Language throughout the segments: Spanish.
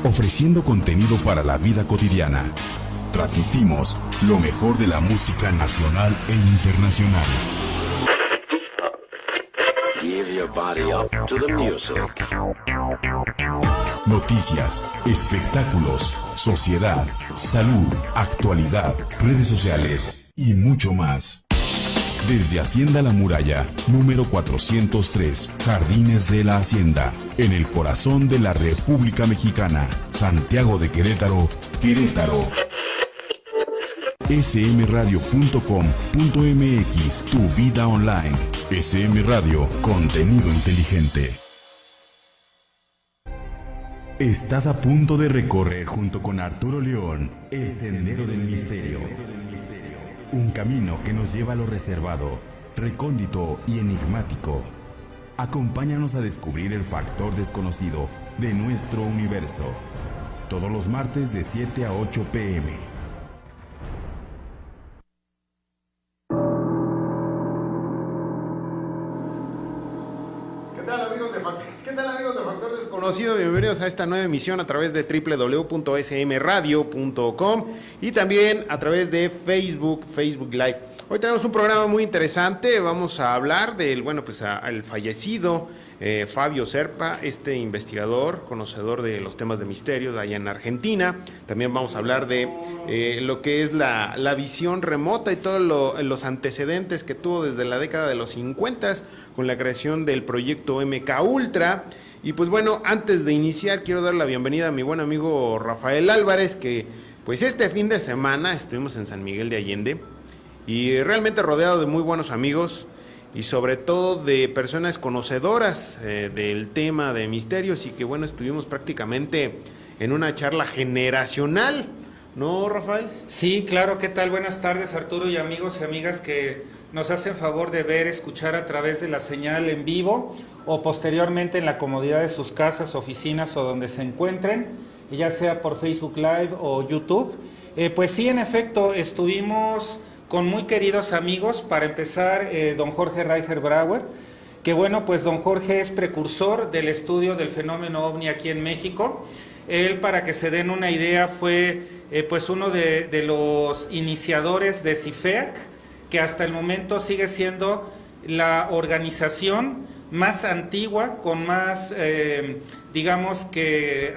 ofreciendo contenido para la vida cotidiana. Transmitimos lo mejor de la música nacional e internacional. Give your body up to the music. Noticias, espectáculos, sociedad, salud, actualidad, redes sociales y mucho más. Desde Hacienda La Muralla, número 403, Jardines de la Hacienda, en el corazón de la República Mexicana, Santiago de Querétaro, Querétaro. smradio.com.mx, tu vida online. SM Radio, contenido inteligente. Estás a punto de recorrer junto con Arturo León el Sendero del Misterio. Un camino que nos lleva a lo reservado, recóndito y enigmático. Acompáñanos a descubrir el factor desconocido de nuestro universo. Todos los martes de 7 a 8 p.m. ¿Qué tal amigos de Factor Desconocido? Bienvenidos a esta nueva emisión a través de www.smradio.com y también a través de Facebook Live. Hoy tenemos un programa muy interesante. Vamos a hablar del, al fallecido Fabio Serpa, este investigador, conocedor de los temas de misterio de allá en Argentina. También vamos a hablar de lo que es la visión remota y todos los antecedentes que tuvo desde la década de los 50 con la creación del proyecto MK Ultra. Y pues bueno, antes de iniciar quiero dar la bienvenida a mi buen amigo Rafael Álvarez, que pues este fin de semana estuvimos en San Miguel de Allende y realmente rodeado de muy buenos amigos y sobre todo de personas conocedoras del tema de misterios, y que bueno, estuvimos prácticamente en una charla generacional, ¿no, Rafael? Sí, claro. ¿Qué tal? Buenas tardes, Arturo, y amigos y amigas que nos hacen favor de ver, escuchar a través de la señal en vivo o posteriormente en la comodidad de sus casas, oficinas o donde se encuentren, ya sea por Facebook Live o YouTube. Pues sí, en efecto, estuvimos con muy queridos amigos. Para empezar, don Jorge Reicher Brauer, que bueno, pues don Jorge es precursor del estudio del fenómeno OVNI aquí en México. Él, para que se den una idea, fue pues uno de los iniciadores de CIFEAC, que hasta el momento sigue siendo la organización más antigua, con más, digamos que,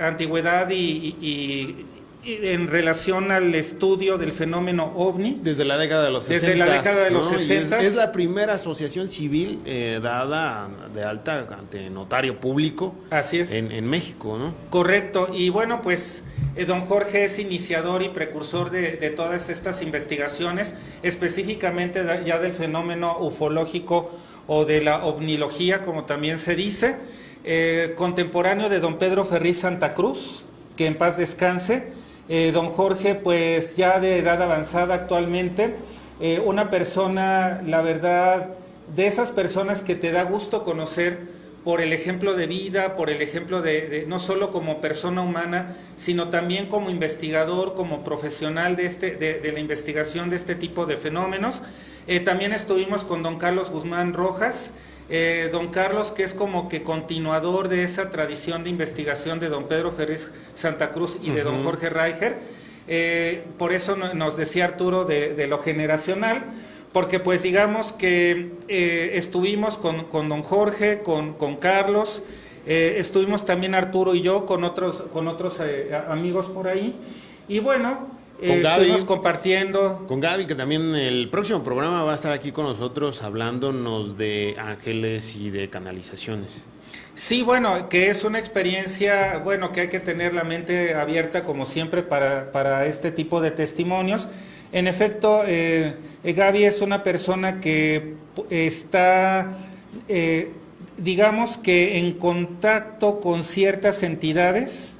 antigüedad y en relación al estudio del fenómeno OVNI. Desde la década de los 60. Desde la década de los 60. Es la primera asociación civil dada de alta ante notario público. Así es. En México, ¿no? Correcto. Y bueno, pues don Jorge es iniciador y precursor de todas estas investigaciones, específicamente ya del fenómeno ufológico o de la ovnilogía, como también se dice. Contemporáneo de don Pedro Ferriz Santa Cruz, que en paz descanse. Don Jorge, pues ya de edad avanzada actualmente, una persona, la verdad, de esas personas que te da gusto conocer por el ejemplo de vida, por el ejemplo de no solo como persona humana, sino también como investigador, como profesional de la investigación de este tipo de fenómenos. También estuvimos con don Carlos Guzmán Rojas, don Carlos, que es como que continuador de esa tradición de investigación de don Pedro Ferriz Santa Cruz y de don Jorge Reicher. Por eso nos decía Arturo de lo generacional, porque pues digamos que estuvimos con don Jorge, con Carlos, estuvimos también Arturo y yo con otros amigos por ahí, y bueno, con Gaby, estuvimos compartiendo. Con Gaby, que también el próximo programa va a estar aquí con nosotros hablándonos de ángeles y de canalizaciones. Sí, bueno, que es una experiencia, bueno, que hay que tener la mente abierta como siempre para este tipo de testimonios. En efecto, Gaby es una persona que está, digamos que en contacto con ciertas entidades,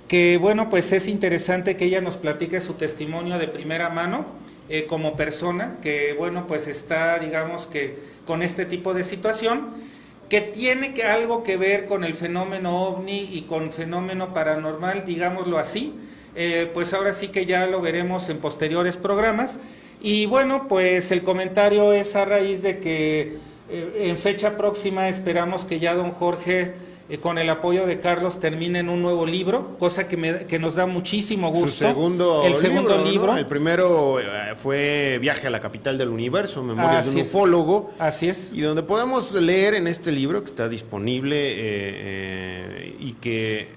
que bueno, pues es interesante que ella nos platique su testimonio de primera mano como persona, que bueno, pues está, digamos que con este tipo de situación, que tiene algo que ver con el fenómeno OVNI y con fenómeno paranormal, digámoslo así. Pues ahora sí que ya lo veremos en posteriores programas. Y bueno, pues el comentario es a raíz de que en fecha próxima esperamos que ya don Jorge con el apoyo de Carlos, termine en un nuevo libro, cosa que nos da muchísimo gusto. Su segundo el segundo libro. ¿no? El primero fue Viaje a la capital del universo, Memorias de un ufólogo. Así es. Y donde podemos leer en este libro que está disponible y que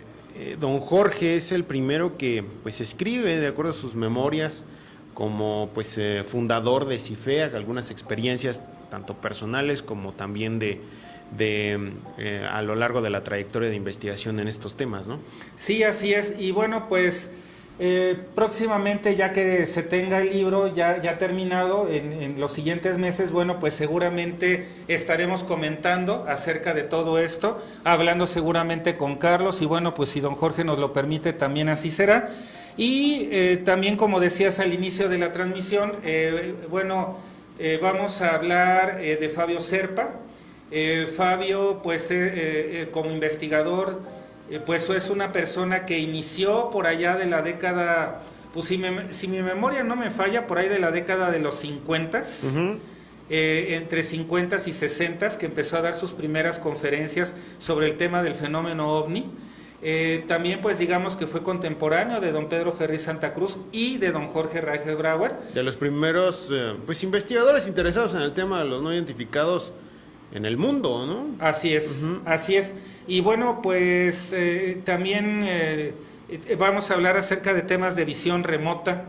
don Jorge es el primero que pues escribe, de acuerdo a sus memorias, como pues fundador de CIFEA, algunas experiencias tanto personales como también a lo largo de la trayectoria de investigación en estos temas, ¿no? Sí, así es. Y bueno, pues próximamente, ya que se tenga el libro ya terminado, en los siguientes meses, bueno, pues seguramente estaremos comentando acerca de todo esto, hablando seguramente con Carlos, y bueno, pues si don Jorge nos lo permite, también así será. Y también, como decías al inicio de la transmisión, vamos a hablar de Fabio Serpa. Fabio, pues como investigador, pues es una persona que inició por allá de la década, pues si mi memoria no me falla, por ahí de la década de los 50, entre 50 y 60, que empezó a dar sus primeras conferencias sobre el tema del fenómeno OVNI. También pues digamos que fue contemporáneo de don Pedro Ferriz Santa Cruz y de don Jorge Reicherbrauer. De los primeros pues investigadores interesados en el tema de los no identificados en el mundo, ¿no? Así es, así es. Y bueno, pues también vamos a hablar acerca de temas de visión remota,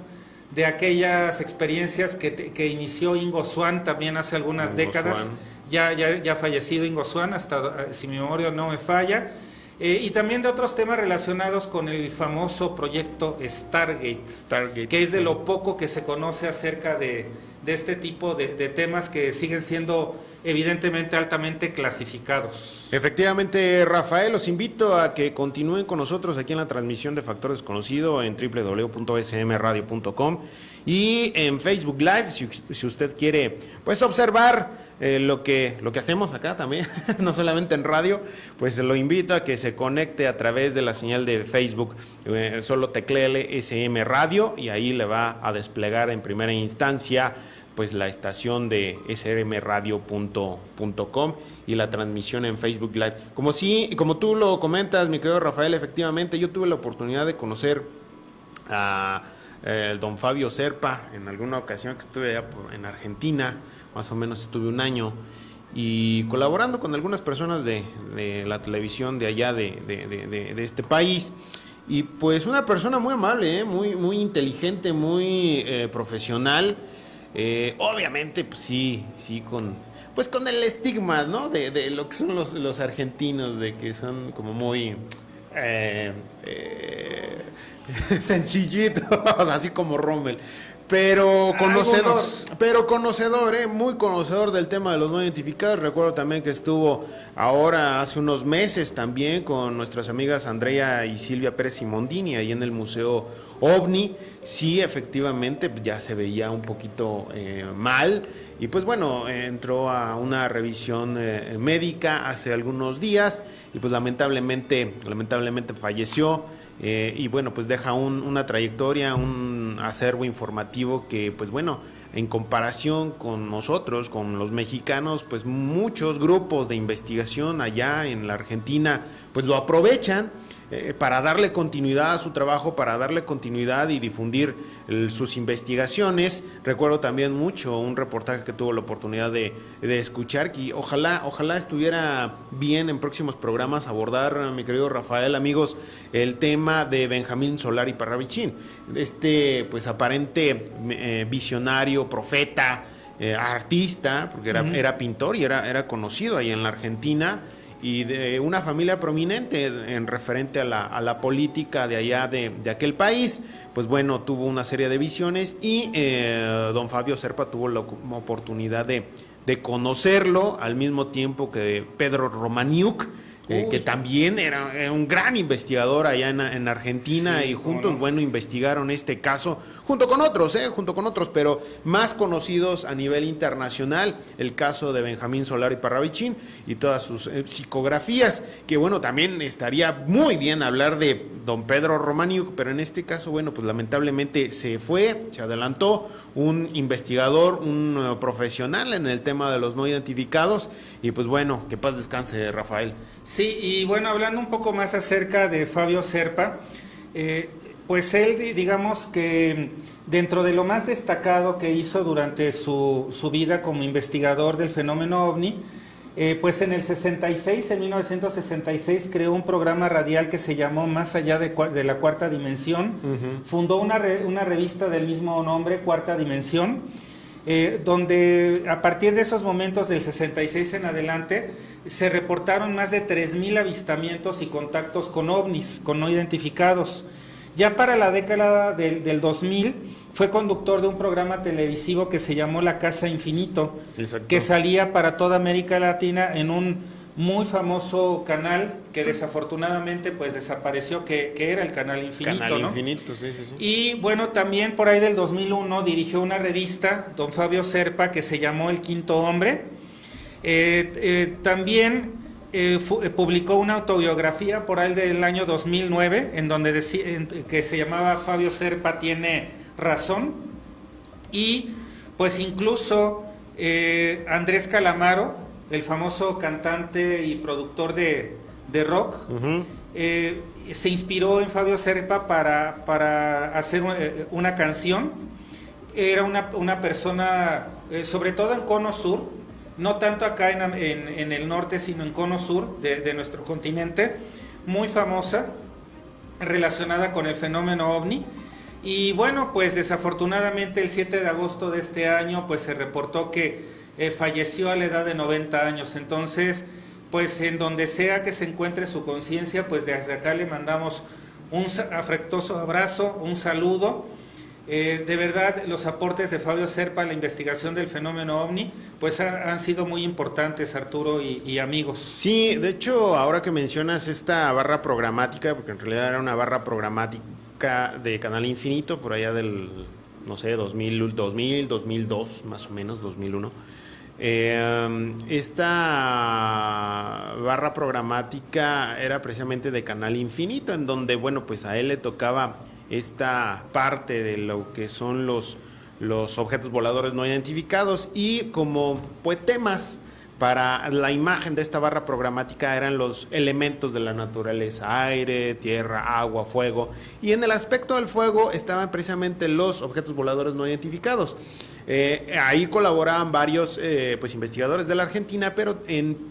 de aquellas experiencias que inició Ingo Swann también hace algunas décadas. Ya fallecido Ingo Swann, hasta si mi memoria no me falla. Y también de otros temas relacionados con el famoso proyecto Stargate, que es de lo poco que se conoce acerca de este tipo de temas que siguen siendo evidentemente altamente clasificados. Efectivamente, Rafael, los invito a que continúen con nosotros aquí en la transmisión de Factor Desconocido en www.smradio.com y en Facebook Live, si usted quiere pues observar lo que hacemos acá también, no solamente en radio, pues lo invito a que se conecte a través de la señal de Facebook, solo tecléele SM Radio y ahí le va a desplegar en primera instancia pues la estación de smradio.com y la transmisión en Facebook Live. Como tú lo comentas, mi querido Rafael, efectivamente yo tuve la oportunidad de conocer a el don Fabio Serpa en alguna ocasión que estuve allá en Argentina, más o menos estuve un año, y colaborando con algunas personas de la televisión de allá de este país. Y pues una persona muy amable, muy inteligente, muy profesional. Obviamente, pues sí, con el estigma, ¿no? De lo que son los argentinos, de que son como muy sencillitos, así como Rommel. Pero conocedor, muy conocedor del tema de los no identificados. Recuerdo también que estuvo ahora hace unos meses también con nuestras amigas Andrea y Silvia Pérez Simondini ahí en el Museo OVNI. Sí, efectivamente, ya se veía un poquito mal. Y pues bueno, entró a una revisión médica hace algunos días y pues lamentablemente falleció. Y bueno, pues deja una trayectoria, un acervo informativo que pues bueno, en comparación con nosotros, con los mexicanos, pues muchos grupos de investigación allá en la Argentina pues lo aprovechan para darle continuidad a su trabajo, para darle continuidad y difundir sus investigaciones. Recuerdo también mucho un reportaje que tuve la oportunidad de escuchar, que ojalá estuviera bien en próximos programas abordar, mi querido Rafael, amigos, el tema de Benjamín Solari Parravicini, pues aparente visionario, profeta, artista, porque era pintor y era conocido ahí en la Argentina, y de una familia prominente en referente a la política de allá de aquel país. Pues bueno, tuvo una serie de visiones y don Fabio Serpa tuvo la oportunidad de conocerlo al mismo tiempo que Pedro Romaniuk, que también era un gran investigador allá en Argentina, sí, y juntos, bueno, investigaron este caso, junto con otros, pero más conocidos a nivel internacional, el caso de Benjamín Solari Parravicini y todas sus psicografías, que bueno, también estaría muy bien hablar de don Pedro Romaniuk, pero en este caso, bueno, pues lamentablemente se adelantó un investigador, un profesional en el tema de los no identificados, y pues bueno, que paz descanse, Rafael. Sí, y bueno, hablando un poco más acerca de Fabio Serpa, pues él, digamos que dentro de lo más destacado que hizo durante su vida como investigador del fenómeno OVNI, pues en el 66, en 1966, creó un programa radial que se llamó Más allá de la Cuarta Dimensión. Fundó una revista del mismo nombre, Cuarta Dimensión, donde a partir de esos momentos del 66 en adelante se reportaron más de 3,000 avistamientos y contactos con ovnis, con no identificados. Ya para la década del 2000 fue conductor de un programa televisivo que se llamó La Casa Infinito, Exacto. que salía para toda América Latina en un muy famoso canal que desafortunadamente pues desapareció, que era el Canal Infinito. Canal ¿no? Infinito, sí, sí, sí. Y bueno, también por ahí del 2001 dirigió una revista, don Fabio Serpa, que se llamó El Quinto Hombre. También publicó una autobiografía por ahí del año 2009, en donde que se llamaba Fabio Serpa tiene razón. Y pues incluso Andrés Calamaro, el famoso cantante y productor de rock, se inspiró en Fabio Serpa para hacer una canción. Era una persona, sobre todo en Cono Sur, no tanto acá en el norte, sino en Cono Sur de nuestro continente, muy famosa, relacionada con el fenómeno OVNI. Y bueno, pues desafortunadamente el 7 de agosto de este año pues se reportó que falleció a la edad de 90 años. Entonces, pues en donde sea que se encuentre su conciencia, pues desde acá le mandamos un afectuoso abrazo, un saludo. De verdad, los aportes de Fabio Serpa a la investigación del fenómeno OVNI pues han sido muy importantes, Arturo y amigos. Sí, de hecho, ahora que mencionas esta barra programática, porque en realidad era una barra programática de Canal Infinito, por allá del, no sé, 2000, 2002, más o menos, 2001. Esta barra programática era precisamente de Canal Infinito, en donde, bueno, pues a él le tocaba esta parte de lo que son los objetos voladores no identificados, y como pues temas para la imagen de esta barra programática eran los elementos de la naturaleza: aire, tierra, agua, fuego, y en el aspecto del fuego estaban precisamente los objetos voladores no identificados. Ahí colaboraban varios pues investigadores de la Argentina, pero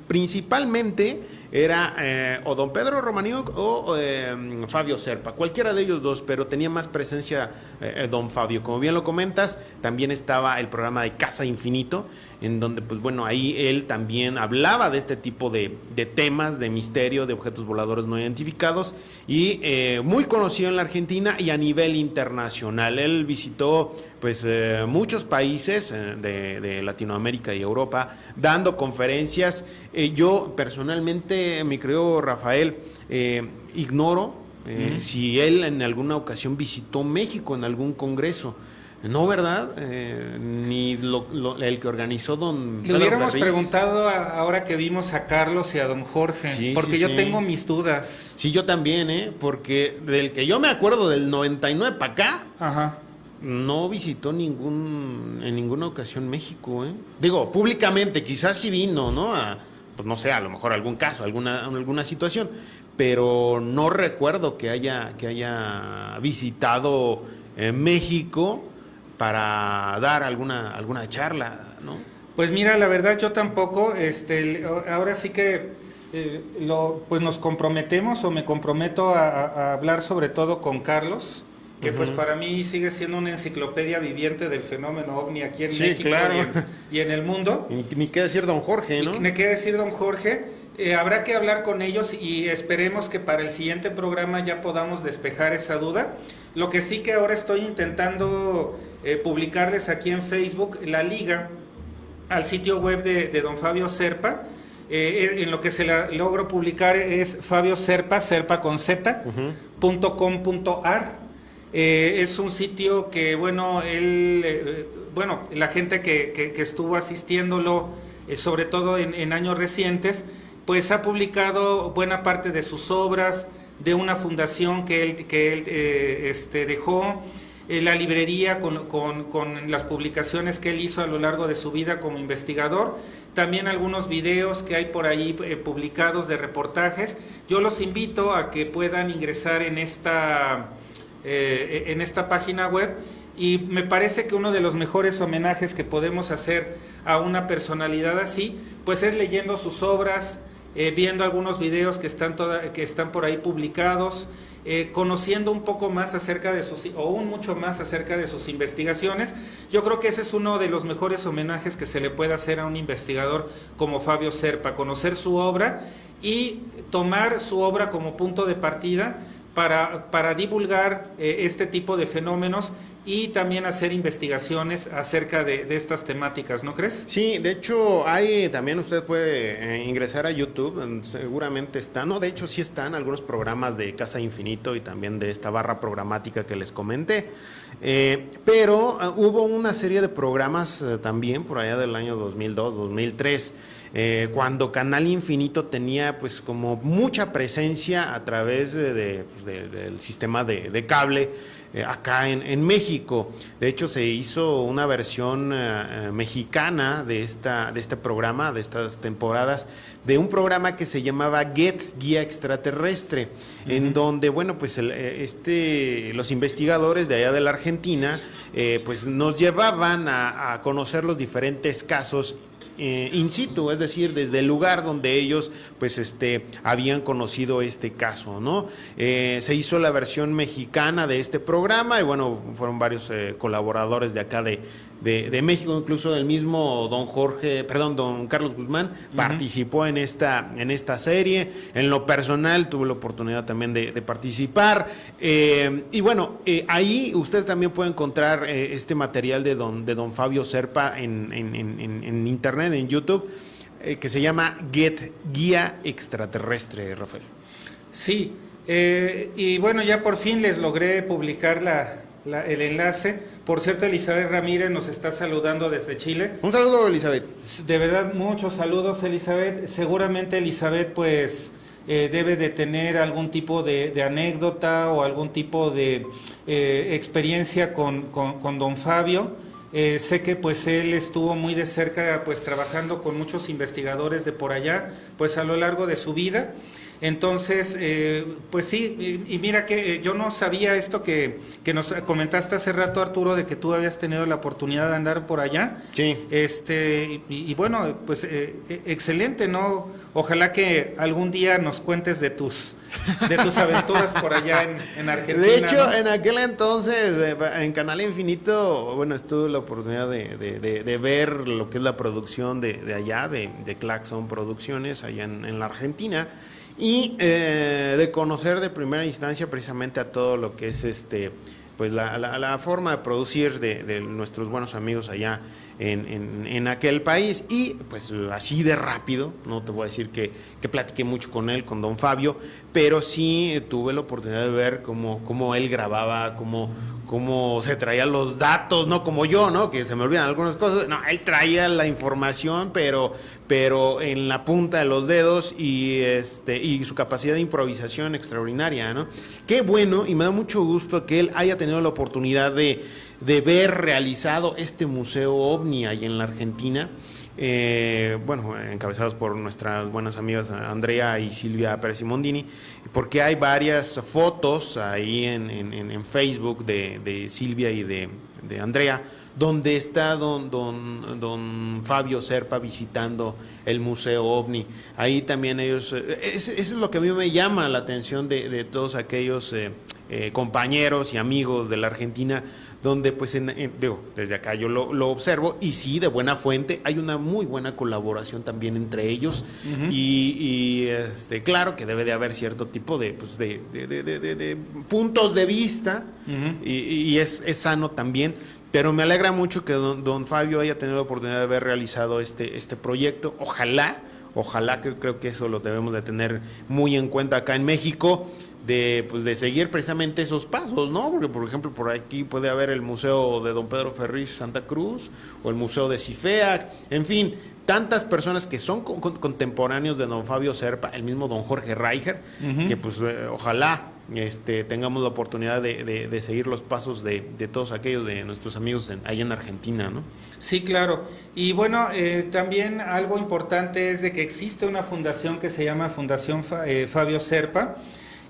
principalmente era o don Pedro Romaniuk o Fabio Serpa, cualquiera de ellos dos, pero tenía más presencia don Fabio. Como bien lo comentas, también estaba el programa de Casa Infinito, en donde pues bueno, ahí él también hablaba de este tipo de temas, de misterio, de objetos voladores no identificados, y muy conocido en la Argentina y a nivel internacional. Él visitó pues muchos países de Latinoamérica y Europa dando conferencias. Yo personalmente, mi querido Rafael, ignoro si él en alguna ocasión visitó México en algún congreso. No, ¿verdad? Ni el que organizó don Le hubiéramos preguntado ahora que vimos a Carlos y a don Jorge, sí, porque sí, yo sí. tengo mis dudas. Sí, yo también, porque del que yo me acuerdo del 99 para acá, Ajá. no visitó en ninguna ocasión México, Digo, públicamente, quizás sí vino, ¿no? Pues no sé, a lo mejor algún caso, alguna situación, pero no recuerdo que haya visitado México para dar alguna charla, ¿no? Pues mira, la verdad yo tampoco, ahora sí que pues nos comprometemos, o me comprometo a hablar sobre todo con Carlos, que pues para mí sigue siendo una enciclopedia viviente del fenómeno OVNI aquí en México, claro. y en el mundo. Ni qué decir don Jorge, ¿no? Ni qué decir don Jorge. Habrá que hablar con ellos y esperemos que para el siguiente programa ya podamos despejar esa duda. Lo que sí que ahora estoy intentando publicarles aquí en Facebook la liga al sitio web de don Fabio Serpa. En lo que logro publicar es Fabio Serpa, Serpa con Z, .com.ar. Es un sitio que, bueno, la gente que estuvo asistiéndolo, sobre todo en años recientes, pues ha publicado buena parte de sus obras, de una fundación que él dejó, la librería con las publicaciones que él hizo a lo largo de su vida como investigador, también algunos videos que hay por ahí publicados de reportajes. Yo los invito a que puedan ingresar en esta página web, y me parece que uno de los mejores homenajes que podemos hacer a una personalidad así, pues es leyendo sus obras, viendo algunos videos que están por ahí publicados, conociendo un poco más acerca de mucho más acerca de sus investigaciones. Yo creo que ese es uno de los mejores homenajes que se le puede hacer a un investigador como Fabio Zerpa, conocer su obra y tomar su obra como punto de partida para divulgar este tipo de fenómenos y también hacer investigaciones acerca de estas temáticas, ¿no crees? Sí, de hecho, también usted puede ingresar a YouTube, seguramente de hecho sí están algunos programas de Casa Infinito y también de esta barra programática que les comenté, pero hubo una serie de programas también por allá del año 2002, 2003, cuando Canal Infinito tenía pues como mucha presencia a través del sistema de cable acá en México. De hecho, se hizo una versión mexicana de este programa, de estas temporadas, de un programa que se llamaba Get, Guía Extraterrestre, en donde, bueno, pues los investigadores de allá de la Argentina, pues nos llevaban a conocer los diferentes casos in situ, es decir, desde el lugar donde ellos pues habían conocido este caso, ¿no? Se hizo la versión mexicana de este programa y bueno, fueron varios colaboradores de acá de México, incluso el mismo don Carlos Guzmán participó en esta serie. En lo personal tuve la oportunidad también de participar, y bueno, ahí usted también puede encontrar este material de don Fabio Zerpa en internet, en YouTube, que se llama Get, Guía Extraterrestre, Rafael. Sí, y bueno, ya por fin les logré publicar el enlace. Por cierto, Elizabeth Ramírez nos está saludando desde Chile. Un saludo, Elizabeth. De verdad, muchos saludos, Elizabeth. Seguramente Elizabeth pues debe de tener algún tipo de anécdota o algún tipo de experiencia con don Fabio. Sé que pues él estuvo muy de cerca pues trabajando con muchos investigadores de por allá pues a lo largo de su vida. Entonces, pues sí, y mira que yo no sabía esto que nos comentaste hace rato, Arturo, de que tú habías tenido la oportunidad de andar por allá. Sí. Y bueno, pues excelente, ¿no? Ojalá que algún día nos cuentes de tus aventuras por allá en Argentina. De hecho, ¿no? en aquel entonces, en Canal Infinito, bueno, tuve la oportunidad de ver lo que es la producción de allá, de Claxon Producciones, allá en la Argentina. Y de conocer de primera instancia precisamente a todo lo que es pues la forma de producir de nuestros buenos amigos allá en aquel país. Y pues así de rápido, no te voy a decir que platiqué mucho con él, con don Fabio, pero sí tuve la oportunidad de ver cómo él grababa, cómo se traía los datos, no como yo, ¿no? Que se me olvidan algunas cosas. No, él traía la información, pero en la punta de los dedos, y su capacidad de improvisación extraordinaria, ¿no? Qué bueno, y me da mucho gusto que él haya tenido la oportunidad de ver realizado este museo OVNI ahí en la Argentina. Bueno, encabezados por nuestras buenas amigas Andrea y Silvia Pérez Simondini, porque hay varias fotos ahí en Facebook de Silvia y de Andrea, donde está don Fabio Zerpa visitando el Museo OVNI. Ahí también ellos, eso es lo que a mí me llama la atención de todos aquellos compañeros y amigos de la Argentina, donde pues desde acá yo lo observo, y sí, de buena fuente, hay una muy buena colaboración también entre ellos. Y claro que debe de haber cierto tipo de puntos de vista, y es sano también, pero me alegra mucho que don Fabio haya tenido la oportunidad de haber realizado este proyecto. Ojalá, que creo que eso lo debemos de tener muy en cuenta acá en México, pues, de seguir precisamente esos pasos, ¿no? Porque, por ejemplo, por aquí puede haber el Museo de Don Pedro Ferriz Santa Cruz o el Museo de Cifeac, en fin, tantas personas que son contemporáneos de don Fabio Serpa, el mismo don Jorge Reicher, que pues ojalá tengamos la oportunidad de seguir los pasos de todos aquellos de nuestros amigos allá en Argentina, ¿no? Sí, claro. Y bueno, también algo importante es de que existe una fundación que se llama Fundación Fabio Serpa,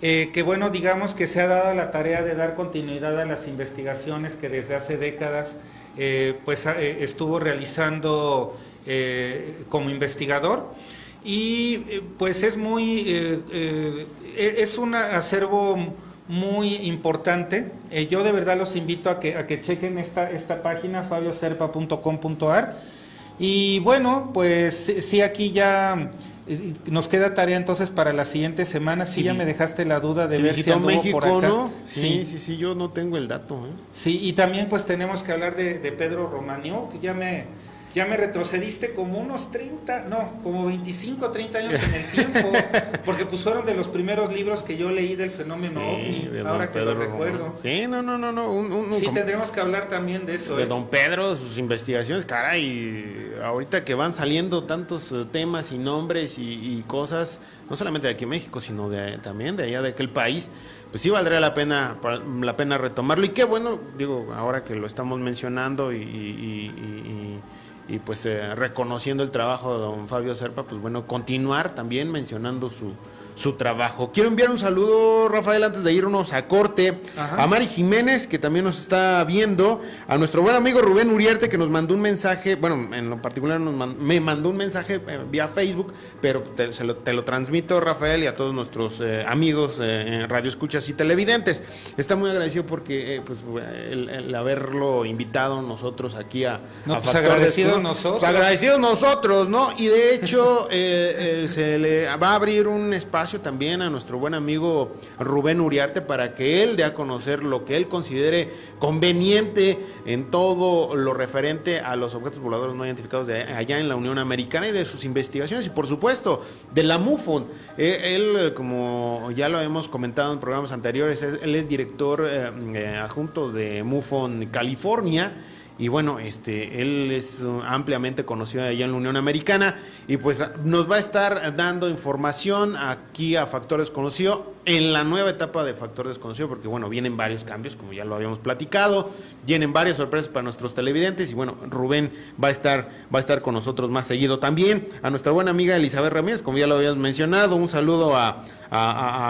que bueno, digamos que se ha dado la tarea de dar continuidad a las investigaciones que desde hace décadas estuvo realizando como investigador, y pues es es un acervo muy importante. Yo de verdad los invito a que chequen esta página, fabioserpa.com.ar. Y bueno, pues sí, aquí ya nos queda tarea entonces para la siguiente semana. Sí, ya me dejaste la duda de ver si anduvo México, por acá. ¿no? Sí, yo no tengo el dato, ¿eh? Sí, y también pues tenemos que hablar de Pedro Romaniuk, que ya me retrocediste como unos 25, 30 años en el tiempo, porque pues fueron de los primeros libros que yo leí del fenómeno OVNI, ahora que lo recuerdo. Sí, no. Sí, tendremos que hablar también de eso. De don Pedro, sus investigaciones, caray, ahorita que van saliendo tantos temas y nombres y cosas, no solamente de aquí en México, sino también de allá de aquel país, pues sí valdría la pena retomarlo. Y qué bueno, digo, ahora que lo estamos mencionando y pues reconociendo el trabajo de don Fabio Serpa, pues bueno, continuar también mencionando su trabajo. Quiero enviar un saludo, Rafael, antes de irnos a corte, a Mari Jiménez, que también nos está viendo, a nuestro buen amigo Rubén Uriarte, que nos mandó un mensaje, bueno, en lo particular me mandó un mensaje vía Facebook, pero te lo transmito, Rafael, y a todos nuestros amigos en Radio Escuchas y televidentes. Está muy agradecido porque pues el haberlo invitado nosotros aquí a pues agradecidos nosotros. Pues agradecidos nosotros, ¿no? Y de hecho se le va a abrir un espacio también a nuestro buen amigo Rubén Uriarte para que él dé a conocer lo que él considere conveniente en todo lo referente a los objetos voladores no identificados de allá en la Unión Americana y de sus investigaciones y por supuesto de la MUFON. Él, como ya lo hemos comentado en programas anteriores, él es director adjunto de MUFON California. Y bueno, él es ampliamente conocido allá en la Unión Americana y pues nos va a estar dando información aquí a Factor Desconocido en la nueva etapa de Factor Desconocido, porque bueno, vienen varios cambios, como ya lo habíamos platicado, vienen varias sorpresas para nuestros televidentes y bueno, Rubén va a estar con nosotros más seguido. También a nuestra buena amiga Elizabeth Ramírez, como ya lo habíamos mencionado, un saludo a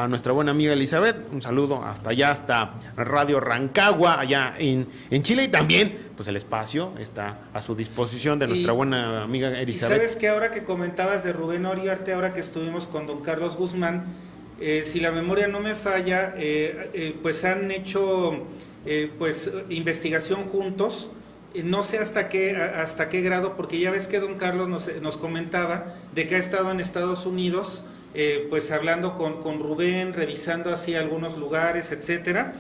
nuestra buena amiga Elizabeth, un saludo hasta allá, hasta Radio Rancagua, allá en Chile, y también pues el espacio está a su disposición de nuestra buena amiga Elizabeth. Y sabes que ahora que comentabas de Rubén Uriarte, ahora que estuvimos con don Carlos Guzmán, si la memoria no me falla, pues han hecho investigación juntos. No sé hasta qué grado, porque ya ves que don Carlos nos comentaba de que ha estado en Estados Unidos, pues hablando con Rubén, revisando así algunos lugares, etcétera.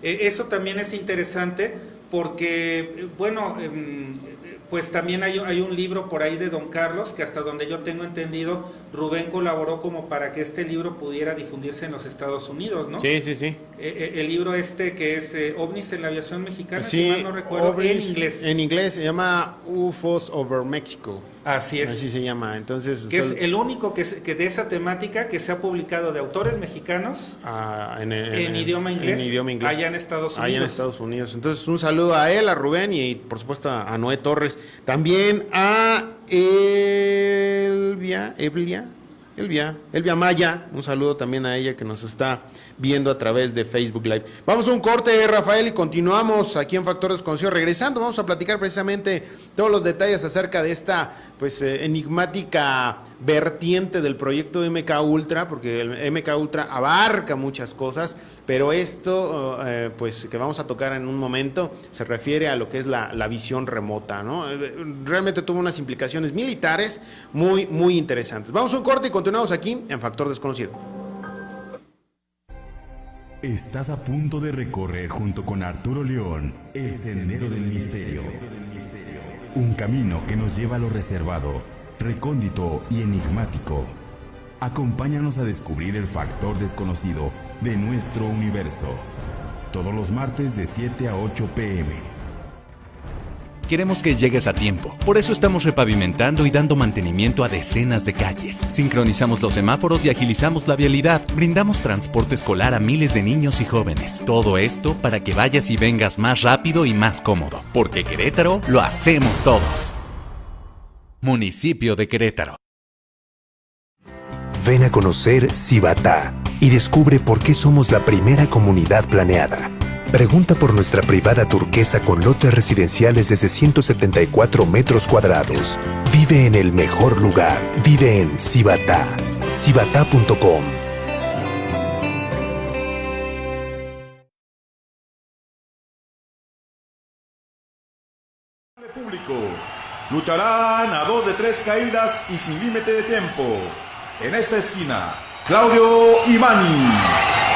Eso también es interesante porque, bueno, pues también hay un libro por ahí de don Carlos, que hasta donde yo tengo entendido, Rubén colaboró como para que este libro pudiera difundirse en los Estados Unidos, ¿no? Sí. El libro que es OVNIs en la aviación mexicana, sí, si mal no recuerdo, OVNIs, en inglés. En inglés se llama UFOs Over Mexico. Así es. Así se llama. Entonces, que es el único que de esa temática que se ha publicado de autores mexicanos en idioma inglés, allá en Estados Unidos. Allá en Estados Unidos. Entonces, un saludo a él, a Rubén y por supuesto a Noé Torres. También a Elvia Maya, un saludo también a ella que nos está viendo a través de Facebook Live. Vamos a un corte, Rafael, y continuamos aquí en Factor Desconocido. Regresando, vamos a platicar precisamente todos los detalles acerca de esta enigmática vertiente del proyecto MK Ultra, porque el MK Ultra abarca muchas cosas, pero esto que vamos a tocar en un momento se refiere a lo que es la visión remota, ¿no? Realmente tuvo unas implicaciones militares muy, muy interesantes. Vamos a un corte y continuamos aquí en Factor Desconocido. Estás a punto de recorrer junto con Arturo León el Sendero del Misterio. Un camino que nos lleva a lo reservado, recóndito y enigmático. Acompáñanos a descubrir el factor desconocido de nuestro universo. Todos los martes de 7 a 8 p.m. Queremos que llegues a tiempo. Por eso estamos repavimentando y dando mantenimiento a decenas de calles. Sincronizamos los semáforos y agilizamos la vialidad. Brindamos transporte escolar a miles de niños y jóvenes. Todo esto para que vayas y vengas más rápido y más cómodo. Porque Querétaro lo hacemos todos. Municipio de Querétaro. Ven a conocer Cibatá y descubre por qué somos la primera comunidad planeada. Pregunta por nuestra privada turquesa con lotes residenciales desde 174 metros cuadrados. Vive en el mejor lugar. Vive en Cibatá. Cibatá.com. Público. Lucharán a 2 de 3 caídas y sin límite de tiempo. En esta esquina, Claudio y Manny.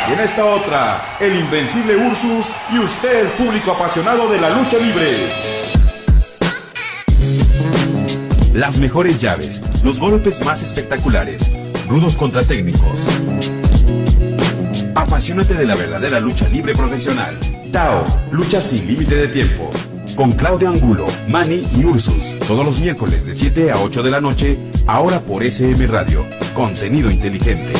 Y en esta otra, el invencible Ursus y usted, el público apasionado de la lucha libre. Las mejores llaves, los golpes más espectaculares, rudos contra técnicos. Apasionate de la verdadera lucha libre profesional. Tao, lucha sin límite de tiempo. Con Claudio Angulo, Manny y Ursus. Todos los miércoles de 7 a 8 de la noche, ahora por SM Radio. Contenido inteligente.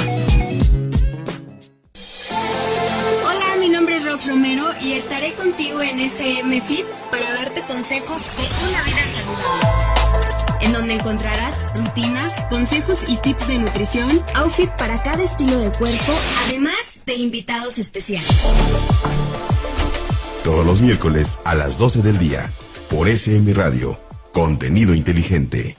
Romero y estaré contigo en SM Fit para darte consejos de una vida saludable, en donde encontrarás rutinas, consejos y tips de nutrición, outfit para cada estilo de cuerpo, además de invitados especiales. Todos los miércoles a las 12 del día, por SM Radio. Contenido inteligente.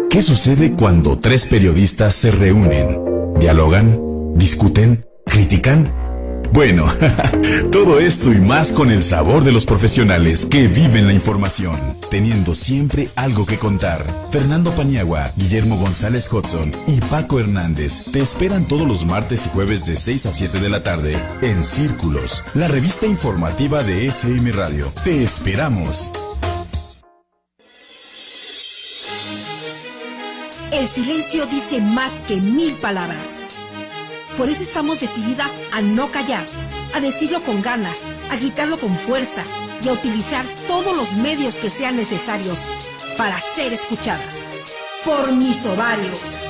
¿Qué sucede cuando 3 periodistas se reúnen? ¿Dialogan? ¿Discuten? ¿Critican? Bueno, todo esto y más con el sabor de los profesionales que viven la información, teniendo siempre algo que contar. Fernando Paniagua, Guillermo González Hudson y Paco Hernández te esperan todos los martes y jueves de 6 a 7 de la tarde en Círculos, la revista informativa de SM Radio. Te esperamos. El silencio dice más que 1000 palabras. Por eso estamos decididas a no callar, a decirlo con ganas, a gritarlo con fuerza y a utilizar todos los medios que sean necesarios para ser escuchadas. Por mis ovarios.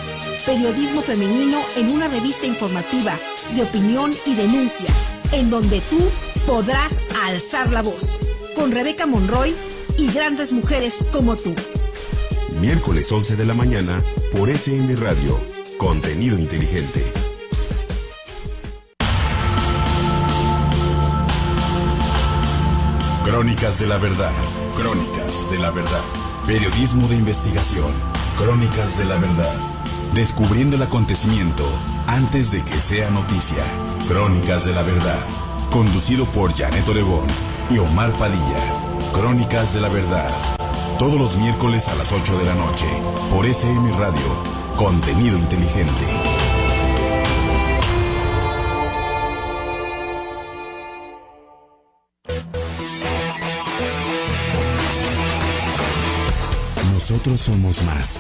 Periodismo femenino en una revista informativa de opinión y denuncia, en donde tú podrás alzar la voz, con Rebeca Monroy y grandes mujeres como tú. Miércoles 11 de la mañana por SM Radio. Contenido inteligente. Crónicas de la verdad. Crónicas de la verdad. Periodismo de investigación. Crónicas de la verdad. Descubriendo el acontecimiento antes de que sea noticia. Crónicas de la verdad. Conducido por Janet Oregón y Omar Padilla. Crónicas de la verdad. Todos los miércoles a las 8 de la noche por SM Radio. Contenido inteligente. Nosotros somos más.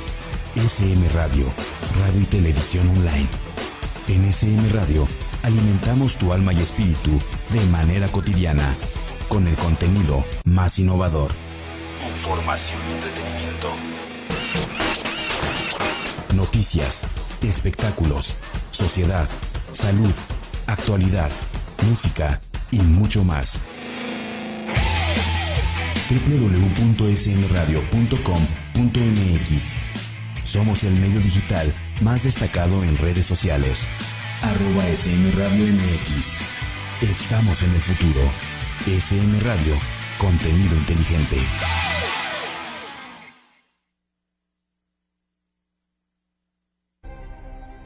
SM Radio, radio y televisión online. En SM Radio alimentamos tu alma y espíritu de manera cotidiana, con el contenido más innovador. Información y entretenimiento. Noticias, espectáculos, sociedad, salud, actualidad, música y mucho más. www.smradio.com.mx. Somos el medio digital más destacado en redes sociales. @smradiomx. Estamos en el futuro. SM Radio, contenido inteligente.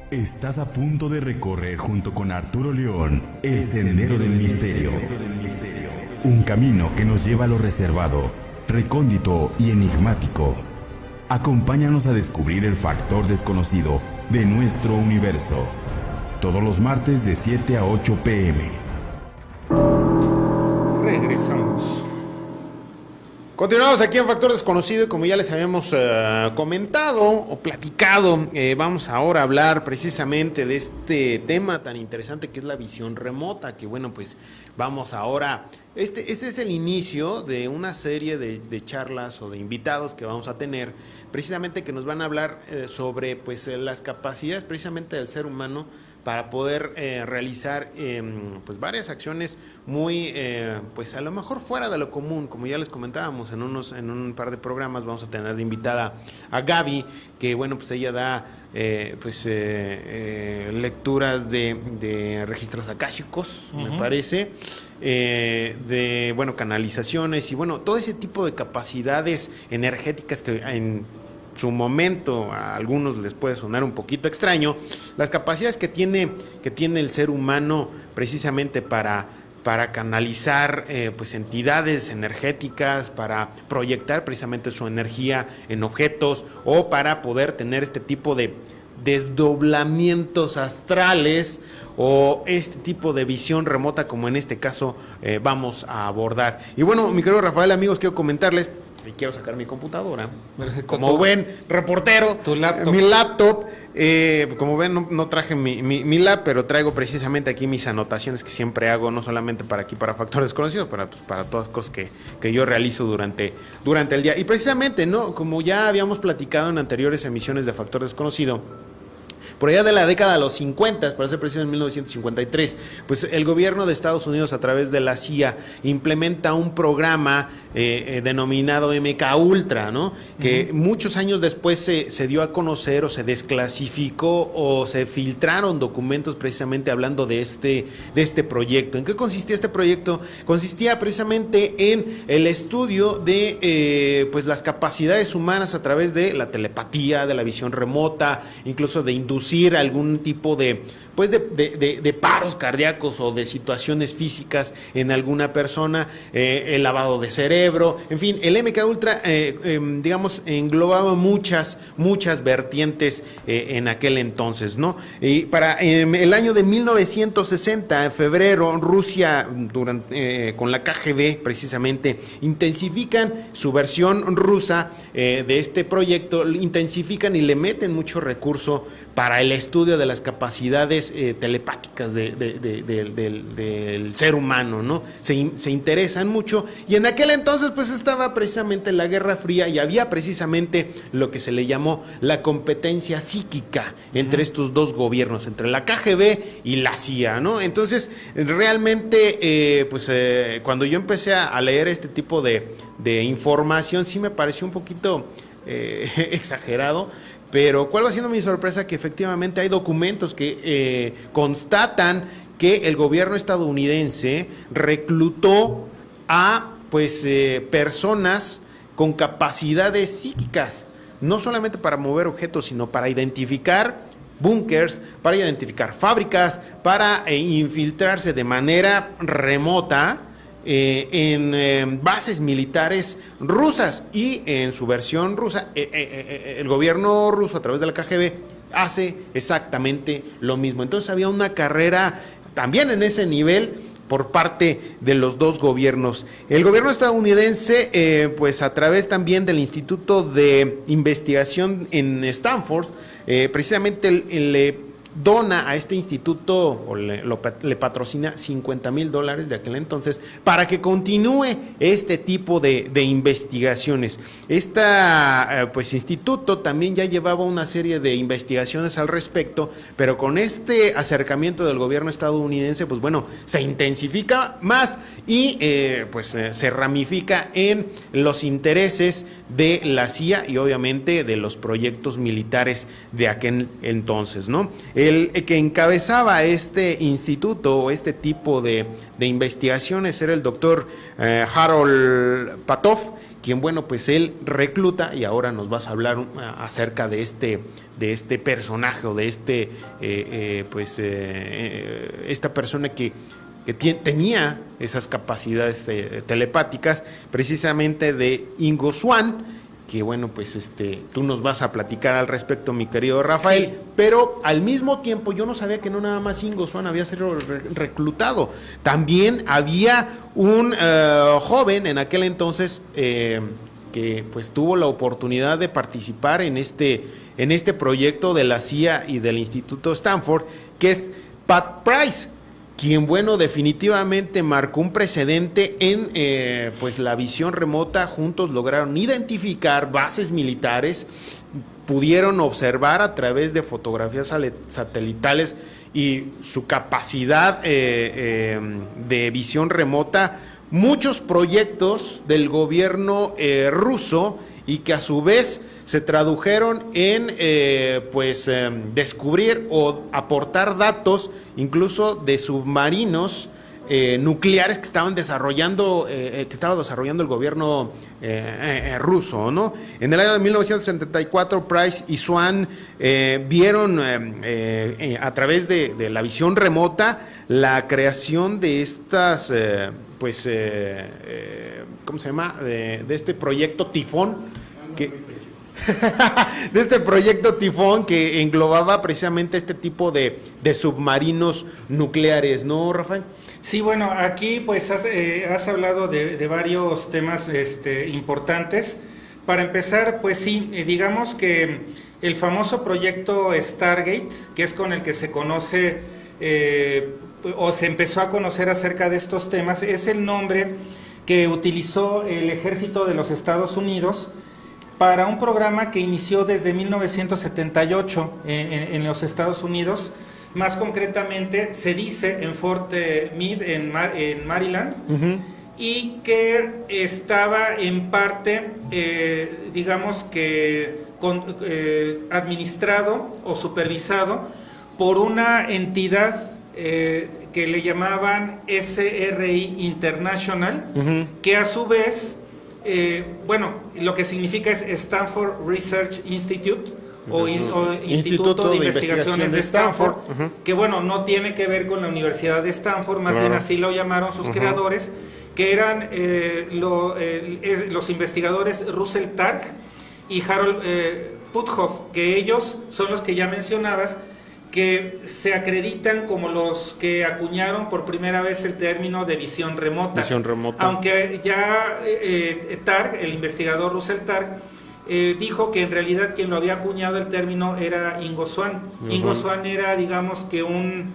Estás a punto de recorrer junto con Arturo León el Sendero del Misterio. Un camino que nos lleva a lo reservado, recóndito y enigmático. Acompáñanos a descubrir el factor desconocido de nuestro universo. Todos los martes de 7 a 8 p.m. Regresamos. Continuamos aquí en Factor Desconocido y como ya les habíamos comentado o platicado, vamos ahora a hablar precisamente de este tema tan interesante que es la visión remota, que bueno, pues vamos ahora, este es el inicio de una serie de charlas o de invitados que vamos a tener, precisamente que nos van a hablar sobre pues las capacidades precisamente del ser humano para poder realizar pues varias acciones muy, pues a lo mejor fuera de lo común, como ya les comentábamos en un par de programas. Vamos a tener de invitada a Gaby, que bueno, pues ella da lecturas de registros akáshicos, me parece, de bueno, canalizaciones y bueno, todo ese tipo de capacidades energéticas que en su momento a algunos les puede sonar un poquito extraño, las capacidades que tiene el ser humano precisamente para canalizar pues entidades energéticas, para proyectar precisamente su energía en objetos o para poder tener este tipo de desdoblamientos astrales o este tipo de visión remota como en este caso vamos a abordar. Y bueno, mi querido Rafael, amigos, quiero comentarles, y quiero sacar mi computadora, como buen reportero, mi laptop, como ven no traje mi lap, pero traigo precisamente aquí mis anotaciones que siempre hago, no solamente para aquí, para Factores Desconocidos, para todas las cosas que yo realizo durante el día. Y precisamente, ¿no? Como ya habíamos platicado en anteriores emisiones de Factor Desconocido, por allá de la década de los 50, para ser preciso en 1953, pues el gobierno de Estados Unidos a través de la CIA implementa un programa denominado MK Ultra, ¿no? Que muchos años después se dio a conocer o se desclasificó o se filtraron documentos precisamente hablando de este proyecto. ¿En qué consistía este proyecto? Consistía precisamente en el estudio de pues las capacidades humanas a través de la telepatía, de la visión remota, incluso de inducir algún tipo de paros cardíacos o de situaciones físicas en alguna persona, el lavado de cerebro, en fin, el MK Ultra, digamos, englobaba muchas vertientes en aquel entonces, ¿no? Y para el año de 1960, en febrero, Rusia, con la KGB, precisamente, intensifican su versión rusa de este proyecto, intensifican y le meten mucho recurso para el estudio de las capacidades telepáticas del ser humano, ¿no? Se interesan mucho, y en aquel entonces pues estaba precisamente la Guerra Fría y había precisamente lo que se le llamó la competencia psíquica entre estos dos gobiernos, entre la KGB y la CIA, ¿no? Entonces realmente cuando yo empecé a leer este tipo de información sí me pareció un poquito exagerado. Pero ¿cuál va siendo mi sorpresa? Que efectivamente hay documentos que constatan que el gobierno estadounidense reclutó a personas con capacidades psíquicas, no solamente para mover objetos, sino para identificar búnkers, para identificar fábricas, para infiltrarse de manera remota en bases militares rusas, y en su versión rusa el gobierno ruso a través de la KGB hace exactamente lo mismo. Entonces había una carrera también en ese nivel por parte de los dos gobiernos. El gobierno estadounidense pues a través también del Instituto de Investigación en Stanford precisamente le dona a este instituto o le patrocina $50,000 de aquel entonces para que continúe este tipo de investigaciones. Instituto también ya llevaba una serie de investigaciones al respecto, pero con este acercamiento del gobierno estadounidense, pues bueno, se intensifica más y se ramifica en los intereses de la CIA y obviamente de los proyectos militares de aquel entonces, ¿no? El que encabezaba este instituto o este tipo de investigaciones era el doctor Harold Patov, quien, bueno, pues él recluta, y ahora nos vas a hablar acerca de este personaje o de esta persona que tenía esas capacidades telepáticas, precisamente de Ingo Swann, que bueno, pues tú nos vas a platicar al respecto, mi querido Rafael, Sí. pero al mismo tiempo yo no sabía que no nada más Ingo Swann había sido reclutado, también había un joven en aquel entonces que pues tuvo la oportunidad de participar en este proyecto de la CIA y del Instituto Stanford, que es Pat Price, quien, bueno, definitivamente marcó un precedente en pues la visión remota. Juntos lograron identificar bases militares, pudieron observar a través de fotografías satelitales y su capacidad de visión remota muchos proyectos del gobierno ruso, y que a su vez se tradujeron en descubrir o aportar datos incluso de submarinos nucleares que estaba desarrollando el gobierno ruso, ¿no? En el año de 1974, Price y Swann vieron a través de la visión remota la creación de estas ¿cómo se llama? De este proyecto Tifón, de este proyecto Tifón, que englobaba precisamente este tipo de submarinos nucleares, ¿no, Rafael? Sí, bueno, aquí pues has hablado de varios temas importantes. Para empezar, pues sí, digamos que el famoso proyecto Stargate, que es con el que se conoce o se empezó a conocer acerca de estos temas, es el nombre que utilizó el ejército de los Estados Unidos para un programa que inició desde 1978 en los Estados Unidos. Más concretamente, se dice en Fort Meade, en Maryland, y que estaba en parte, digamos que administrado o supervisado por una entidad que le llamaban SRI International, que a su vez, lo que significa es Stanford Research Institute, o Instituto de Investigaciones de Stanford, que bueno, no tiene que ver con la Universidad de Stanford, más bien así lo llamaron sus creadores, que eran los investigadores Russell Targ y Harold Puthoff, que ellos son los que ya mencionabas, que se acreditan como los que acuñaron por primera vez el término de visión remota. Aunque ya Targ, el investigador Russell Targ, dijo que en realidad quien lo había acuñado el término era Ingo Swann. Ingo Swann era, digamos que un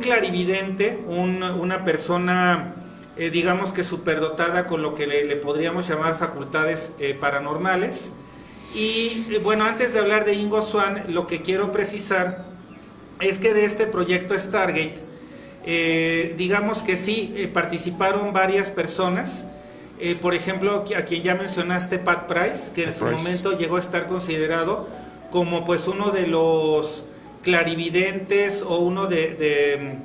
clarividente, una persona, digamos que superdotada con lo que le podríamos llamar facultades paranormales. Y bueno, antes de hablar de Ingo Swann, lo que quiero precisar es que de este proyecto Stargate, digamos que sí, participaron varias personas. Por ejemplo, a quien ya mencionaste, Pat Price, que en su momento llegó a estar considerado como pues uno de los clarividentes o uno de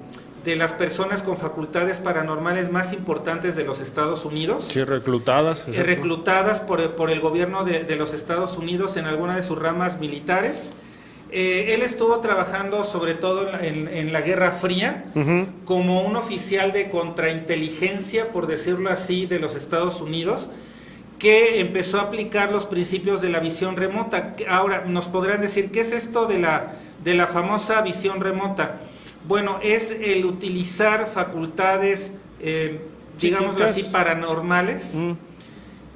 las personas con facultades paranormales más importantes de los Estados Unidos. Sí, reclutadas. Reclutadas por el gobierno de los Estados Unidos en alguna de sus ramas militares. Él estuvo trabajando sobre todo en la Guerra Fría como un oficial de contrainteligencia, por decirlo así, de los Estados Unidos, que empezó a aplicar los principios de la visión remota. Ahora, nos podrán decir, ¿qué es esto de la famosa visión remota? Bueno, es el utilizar facultades, digámoslo así, paranormales,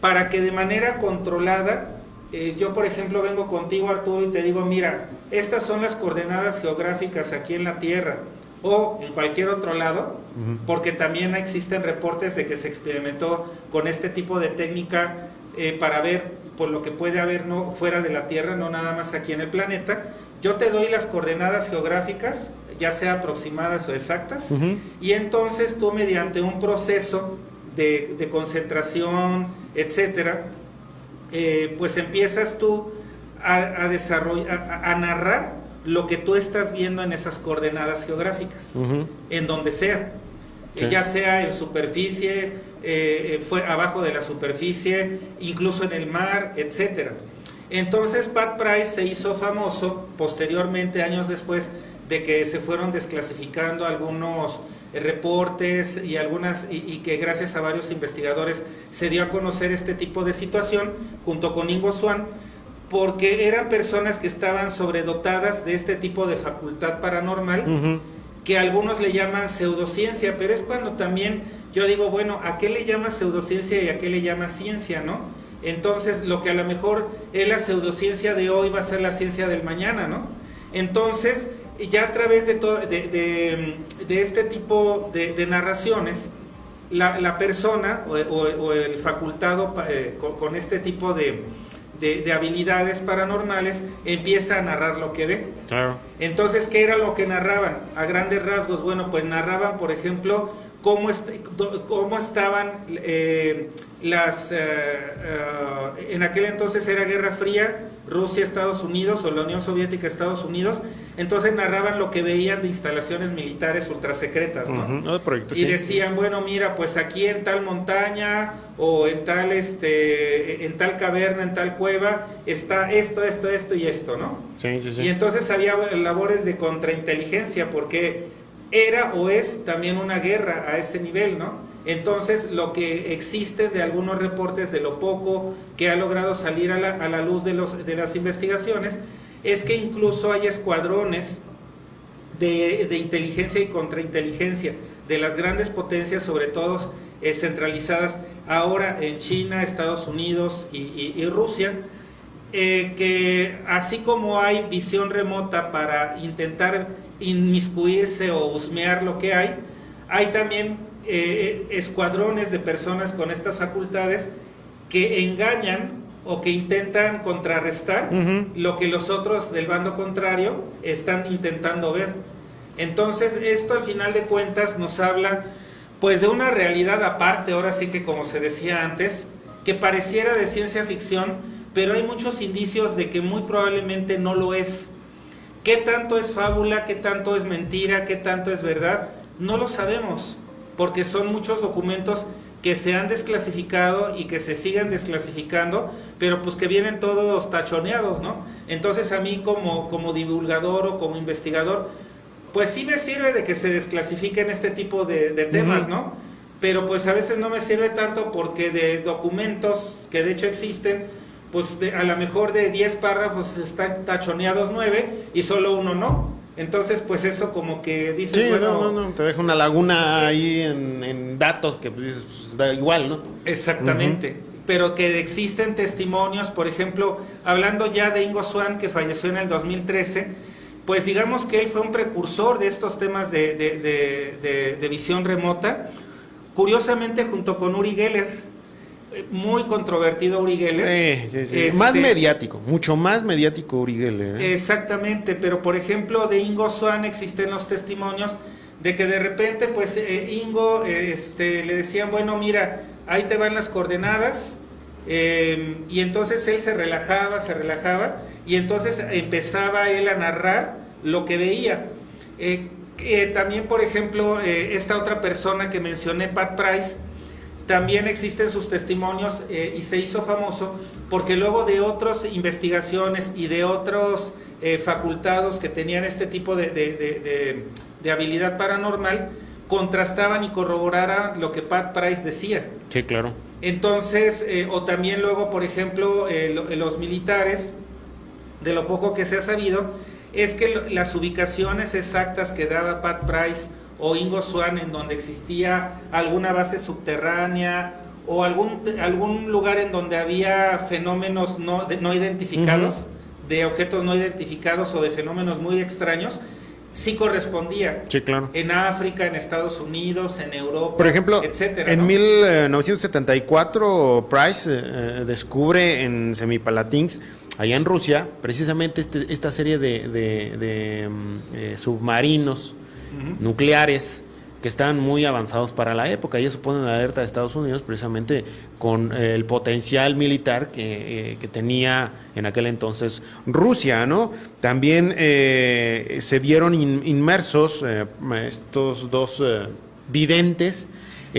para que de manera controlada, yo por ejemplo vengo contigo, Arturo, y te digo, mira, estas son las coordenadas geográficas aquí en la Tierra o en cualquier otro lado, porque también existen reportes de que se experimentó con este tipo de técnica para ver por lo que puede haber fuera de la Tierra, no nada más aquí en el planeta. Yo te doy las coordenadas geográficas, ya sea aproximadas o exactas, y entonces tú, mediante un proceso de concentración, etcétera, pues empiezas tú a desarrollar, a narrar lo que tú estás viendo en esas coordenadas geográficas, en donde sea, ya sea en superficie, abajo de la superficie, incluso en el mar, etcétera. Entonces Pat Price se hizo famoso posteriormente, años después, de que se fueron desclasificando algunos reportes y que gracias a varios investigadores se dio a conocer este tipo de situación junto con Ingo Swann, porque eran personas que estaban sobredotadas de este tipo de facultad paranormal, que algunos le llaman pseudociencia, pero es cuando también yo digo, bueno, ¿a qué le llamas pseudociencia y a qué le llamas ciencia, no? Entonces, lo que a lo mejor es la pseudociencia de hoy va a ser la ciencia del mañana, ¿no? Entonces, ya a través de este tipo de narraciones, la persona o el facultado con este tipo de habilidades paranormales empieza a narrar lo que ve. Claro. Entonces, ¿qué era lo que narraban? A grandes rasgos, bueno, pues narraban, por ejemplo, cómo estaban en aquel entonces era Guerra Fría, Rusia, Estados Unidos, o la Unión Soviética, Estados Unidos. Entonces narraban lo que veían de instalaciones militares ultrasecretas, ¿no? Y decían, bueno, mira, pues aquí en tal montaña o en tal caverna, en tal cueva está esto y esto, ¿no? Sí. Y entonces había labores de contrainteligencia, porque era o es también una guerra a ese nivel, ¿no? Entonces, lo que existe de algunos reportes, de lo poco que ha logrado salir a la luz de las investigaciones, es que incluso hay escuadrones de inteligencia y contrainteligencia de las grandes potencias, sobre todo centralizadas ahora en China, Estados Unidos y Rusia, que así como hay visión remota para intentar inmiscuirse o husmear lo que hay también escuadrones de personas con estas facultades que engañan o que intentan contrarrestar lo que los otros del bando contrario están intentando ver. Entonces, esto al final de cuentas nos habla pues de una realidad aparte, ahora sí que como se decía antes, que pareciera de ciencia ficción, pero hay muchos indicios de que muy probablemente no lo es. ¿Qué tanto es fábula? ¿Qué tanto es mentira? ¿Qué tanto es verdad? No lo sabemos, porque son muchos documentos que se han desclasificado y que se sigan desclasificando, pero pues que vienen todos tachoneados, ¿no? Entonces a mí como divulgador o como investigador, pues sí me sirve de que se desclasifiquen este tipo de temas, ¿no? Pero pues a veces no me sirve tanto, porque de documentos que de hecho existen, pues a lo mejor de 10 párrafos están tachoneados 9 y solo uno no. Entonces, pues eso como que dices, sí, bueno... no, te deja una laguna ahí en datos que pues dices, pues, da igual, ¿no? Exactamente, pero que existen testimonios, por ejemplo, hablando ya de Ingo Swann, que falleció en el 2013, pues digamos que él fue un precursor de estos temas de visión remota, curiosamente junto con Uri Geller. Muy controvertido Uri Geller. Sí. Más mediático, mucho más mediático Uri Geller. Exactamente, pero por ejemplo de Ingo Swann existen los testimonios de que de repente pues Ingo le decían, bueno, mira, ahí te van las coordenadas, y entonces él se relajaba y entonces empezaba él a narrar lo que veía. También, por ejemplo, esta otra persona que mencioné, Pat Price, también existen sus testimonios, y se hizo famoso porque luego de otras investigaciones y de otros facultados que tenían este tipo de habilidad paranormal, contrastaban y corroboraran lo que Pat Price decía. Sí, claro. Entonces, o también luego, por ejemplo, los militares, de lo poco que se ha sabido, es que las ubicaciones exactas que daba Pat Price o Ingo Swann, en donde existía alguna base subterránea o algún lugar en donde había fenómenos no identificados, de objetos no identificados o de fenómenos muy extraños, sí correspondía. Sí, claro. En África, en Estados Unidos, en Europa, por ejemplo, etcétera, en ¿no? 1974 Price descubre en Semipalatinsk, allá en Rusia, precisamente esta serie de submarinos nucleares que estaban muy avanzados para la época, y eso pone en alerta a Estados Unidos precisamente con el potencial militar que tenía en aquel entonces Rusia, ¿no? También se vieron inmersos estos dos videntes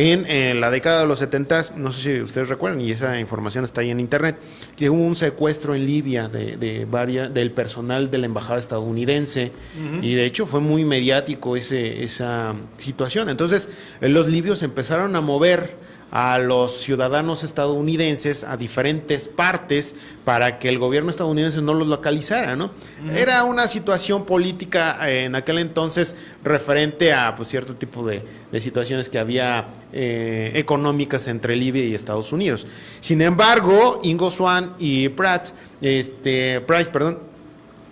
en la década de los 70, no sé si ustedes recuerdan, y esa información está ahí en internet, que hubo un secuestro en Libia del personal de la embajada estadounidense, y de hecho fue muy mediático esa situación. Entonces los libios empezaron a mover a los ciudadanos estadounidenses a diferentes partes para que el gobierno estadounidense no los localizara, ¿no? Era una situación política en aquel entonces referente a pues, cierto tipo de situaciones que había económicas entre Libia y Estados Unidos. Sin embargo, Ingo Swann y Price,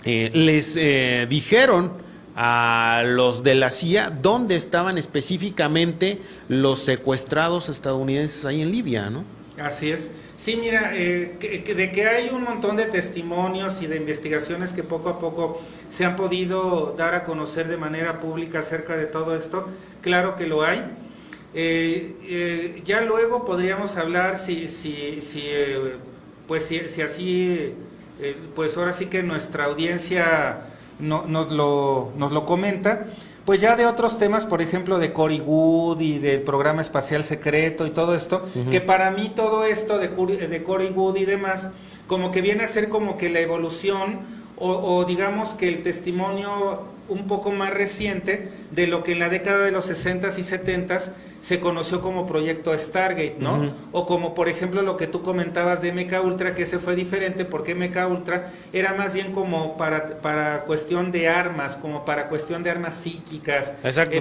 les dijeron a los de la CIA dónde estaban específicamente los secuestrados estadounidenses ahí en Libia, ¿no? Así es. Sí, mira, de que hay un montón de testimonios y de investigaciones que poco a poco se han podido dar a conocer de manera pública acerca de todo esto, claro que lo hay. Ya luego podríamos hablar si así, pues ahora sí que nuestra audiencia nos lo comenta, pues ya de otros temas, por ejemplo de Cory Wood y del programa espacial secreto y todo esto, que para mí todo esto de Cory Wood y demás, como que viene a ser como que la evolución o digamos que el testimonio un poco más reciente de lo que en la década de los 60s y 70s se conoció como proyecto Stargate, ¿no? O como por ejemplo lo que tú comentabas de MK Ultra, que ese fue diferente porque MK Ultra era más bien como para cuestión de armas, como para cuestión de armas psíquicas,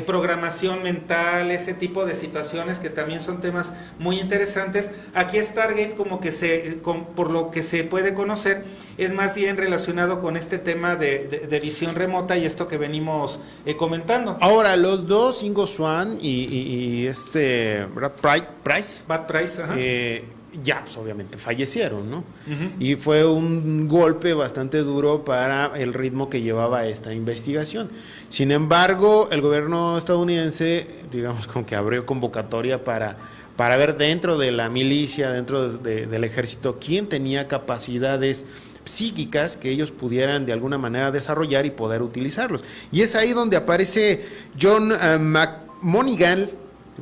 programación mental, ese tipo de situaciones que también son temas muy interesantes. Aquí Stargate como que por lo que se puede conocer, es más bien relacionado con este tema de visión remota y esto que venimos comentando. Ahora, los dos, Ingo Swann y Brad Price, ya pues obviamente fallecieron, ¿no? Y fue un golpe bastante duro para el ritmo que llevaba esta investigación. Sin embargo, el gobierno estadounidense, digamos, como que abrió convocatoria para ver dentro de la milicia, dentro del ejército, quién tenía capacidades psíquicas que ellos pudieran de alguna manera desarrollar y poder utilizarlos. Y es ahí donde aparece John McMonigal.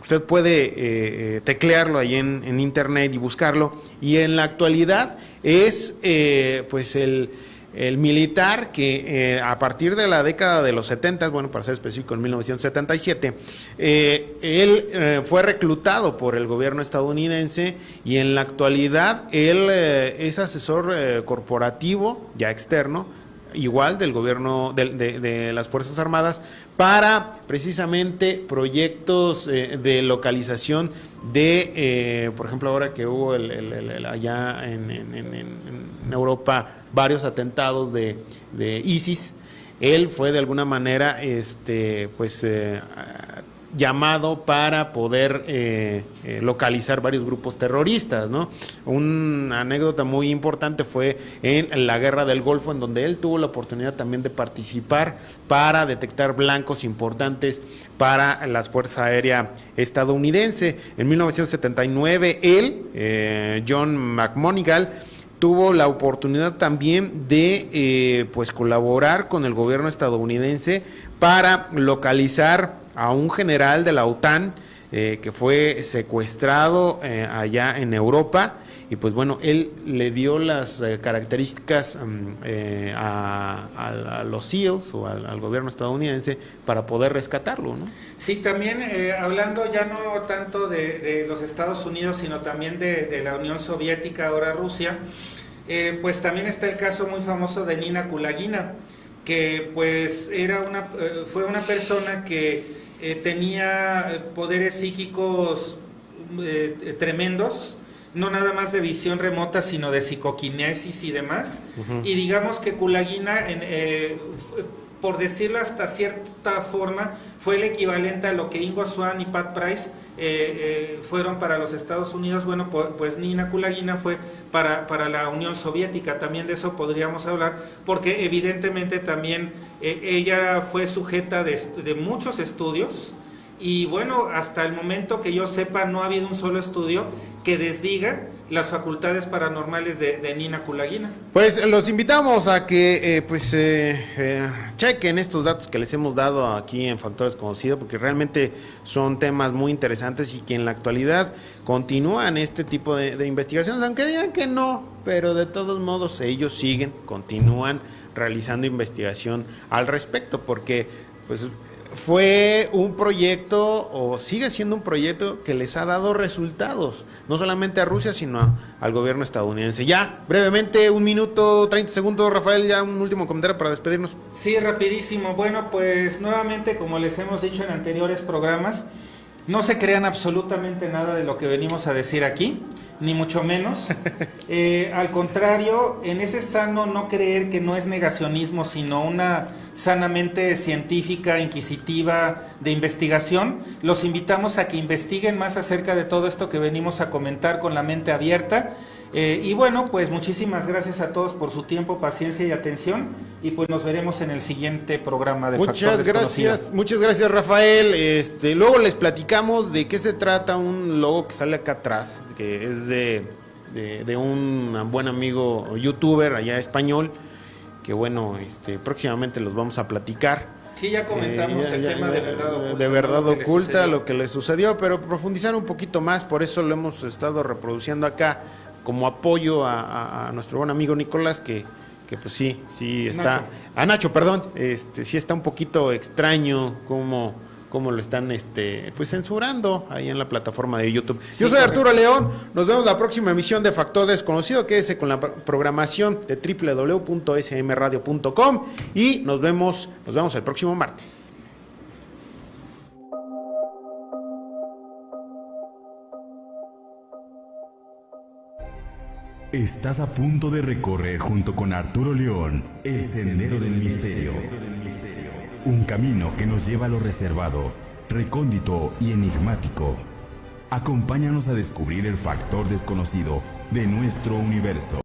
Usted puede teclearlo ahí en internet y buscarlo. Y en la actualidad es pues el militar que a partir de la década de los 70, bueno, para ser específico, en 1977, él fue reclutado por el gobierno estadounidense y en la actualidad él es asesor corporativo, ya externo, igual del gobierno de las Fuerzas Armadas, para precisamente proyectos de localización de, por ejemplo, ahora que hubo allá en Europa varios atentados de ISIS, él fue de alguna manera llamado para poder localizar varios grupos terroristas, ¿no? Una anécdota muy importante fue en la Guerra del Golfo, en donde él tuvo la oportunidad también de participar para detectar blancos importantes para la Fuerza Aérea estadounidense. En 1979, él, John McMonigal, tuvo la oportunidad también de colaborar con el gobierno estadounidense para localizar a un general de la OTAN que fue secuestrado allá en Europa, y pues bueno, él le dio las características a los SEALs o al gobierno estadounidense para poder rescatarlo, ¿no? Sí, también hablando ya no tanto de los Estados Unidos, sino también de la Unión Soviética, ahora Rusia, pues también está el caso muy famoso de Nina Kulagina, que pues fue una persona que tenía poderes psíquicos tremendos, no nada más de visión remota, sino de psicoquinesis y demás. Y digamos que Kulagina, por decirlo hasta cierta forma, fue el equivalente a lo que Ingo Swann y Pat Price fueron para los Estados Unidos. Bueno, pues Nina Kulagina fue para la Unión Soviética. También de eso podríamos hablar, porque evidentemente también ella fue sujeta de muchos estudios y bueno, hasta el momento que yo sepa no ha habido un solo estudio que desdiga las facultades paranormales de Nina Kulagina. Pues los invitamos a que chequen estos datos que les hemos dado aquí en Factor Desconocido, porque realmente son temas muy interesantes y que en la actualidad continúan este tipo de investigaciones, aunque digan que no, pero de todos modos ellos continúan realizando investigación al respecto, porque pues fue un proyecto o sigue siendo un proyecto que les ha dado resultados, no solamente a Rusia, sino al gobierno estadounidense. Ya, brevemente, 1 minuto, 30 segundos, Rafael, ya un último comentario para despedirnos. Sí, rapidísimo. Bueno, pues nuevamente, como les hemos dicho en anteriores programas, no se crean absolutamente nada de lo que venimos a decir aquí, ni mucho menos. Al contrario, en ese sano no creer que no es negacionismo, sino una sanamente científica, inquisitiva, de investigación, los invitamos a que investiguen más acerca de todo esto que venimos a comentar con la mente abierta. Y bueno, pues muchísimas gracias a todos por su tiempo, paciencia y atención, y pues nos veremos en el siguiente programa de Factor Desconocido. Muchas gracias, Rafael. Luego les platicamos de qué se trata un logo que sale acá atrás, que es de un buen amigo youtuber allá español, que bueno, próximamente los vamos a platicar. Sí, ya comentamos el tema de verdad oculta. De verdad oculta, lo que le sucedió, pero profundizar un poquito más, por eso lo hemos estado reproduciendo acá, como apoyo a nuestro buen amigo Nicolás, que pues sí está... Nacho. A Nacho, perdón, sí está un poquito extraño cómo lo están pues censurando ahí en la plataforma de YouTube. Sí, yo soy correcto. Arturo León, nos vemos la próxima emisión de Factor Desconocido, quédese con la programación de www.smradio.com y nos vemos el próximo martes. Estás a punto de recorrer junto con Arturo León el Sendero del Misterio. Un camino que nos lleva a lo reservado, recóndito y enigmático. Acompáñanos a descubrir el factor desconocido de nuestro universo.